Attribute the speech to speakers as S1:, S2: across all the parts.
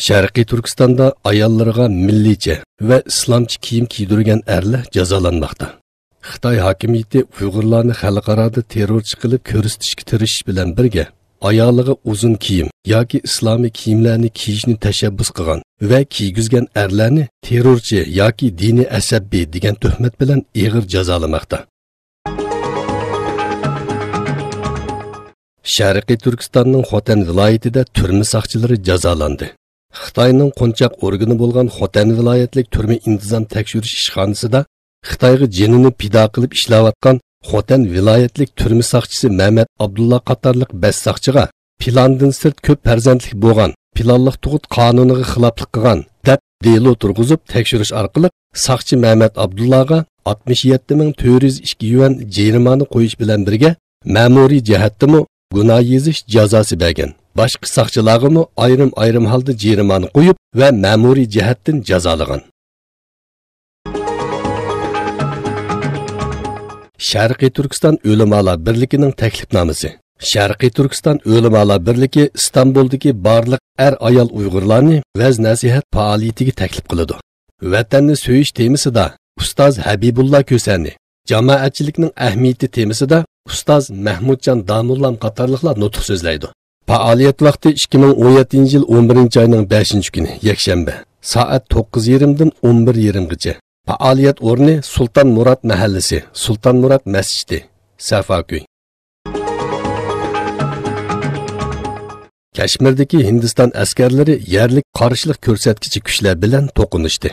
S1: Sharqiy Turkistonda ayollarga millicha va islomcha kiyim kiydirgan erlar jazolanmoqda. Xitoy hokimiyati Uyg'urlarni xalqaro terrorchi qilib ko'rsatishga tirishish bilan birga ayoliga uzun kiyim yoki islomiy kiyimlarni kiyishni tashabbus qilgan va kiygizgan erlarni terrorchi yoki diniy asabbiy degan tuhmat bilan og'ir jazolamoqda. Sharqiy Turkistonning Xotan viloyatida turma soqchilari jazolandi. Xitoyning qo'nchoq organi bo'lgan Xotan viloyatlik turma intizom tekshirish ishxonasida Xitoyga jinini pido qilib ishlayotgan Xotan viloyatlik turma soqchisi Mehmet Abdulla qatorliq 5 soqchiga plandan sirt ko'p farzandlik bo'lgan, planliq tug'ut qonuniga xiloflik qilgan deb delo turg'izib tekshirish orqali soqchi Mehmet Abdullaga 67.402 yuan jarimani qo'yish bilan birga ma'muriy jihatdami gunoh yezish jazosi bergan. Boshqa soqchilarga ayrim holda jarimani qo'yib va ma'muriy jihatdan jazolagan. Sharqiy Turkiston O'limalar birligining taklifnomasi. Sharqiy Turkiston O'limalar birligi Istanbuldagi barliq ayol Uyg'urlarni vaz nasihat faoliyatiga taklif qiladi. Vatanni so'yish temasida ustoz Habibulla Ko'sani, jamoatchilikning ahamiyati temasida ustoz Mahmudjon Damullam qatorliqlar nutq so'zlaydi. Faoliyat vaqti 2017-yil 11-oyning 5-kuni yakshanba soat 9:30 dan 11:30gacha. Faoliyat o'rni Sultan Murad mahallasi, Sultan Murad masjidi, Safaköy. Kashmirdagi Hindiston askarlari yerlik qarshilik ko'rsatkichi kuchlar bilan to'qinishdi.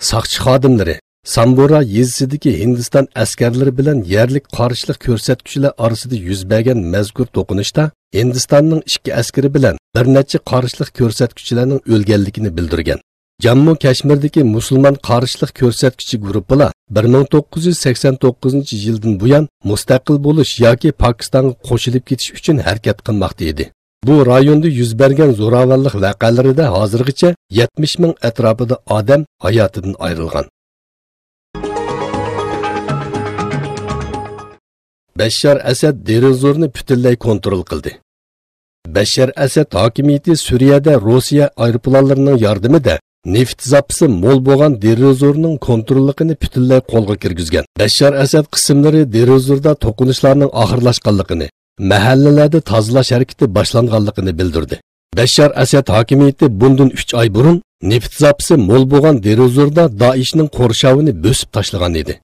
S1: Soqchi xodimlari Sambora yezisidagi Hindiston askarlari bilan yerlik qarshilik ko'rsatkichilar orasida yuz bergan mazkur to'qinishda Hindistonning 2 askari bilan bir necha qarshilik ko'rsatkichilarning o'lganligini bildirgan. Jammu Kashmirdagi musulmon qarshilik ko'rsatkichi guruhlar 1989-yildan buyon mustaqil bo'lish yoki Pokistonga qo'shilib ketish uchun harakat qilmoqda edi. Bu rayonda yuz bergan zo'ravonlik voqealarida hozirgacha 70 ming atrofida odam hayotidan ayrilgan. Bashar Asad Derizorni butunlay kontrol qildi. Bashar Asad hokimiyati Suriyada Rossiya aeroplanlarining yordamida neft zapisi mo'l bo'lgan Derizorning kontrolligini butunlay qo'lga kirgizgan. Bashar Asad qismlari Derizorda to'qinishlarning oxirlashganligini, mahallalarda tozalash harakati boshlanganligini bildirdi. Bashar Asad hokimiyati bundan 3 oy burun neft zapisi mo'l bo'lgan Derizorda Daeshning qo'rshovini bo'sib tashlagan edi.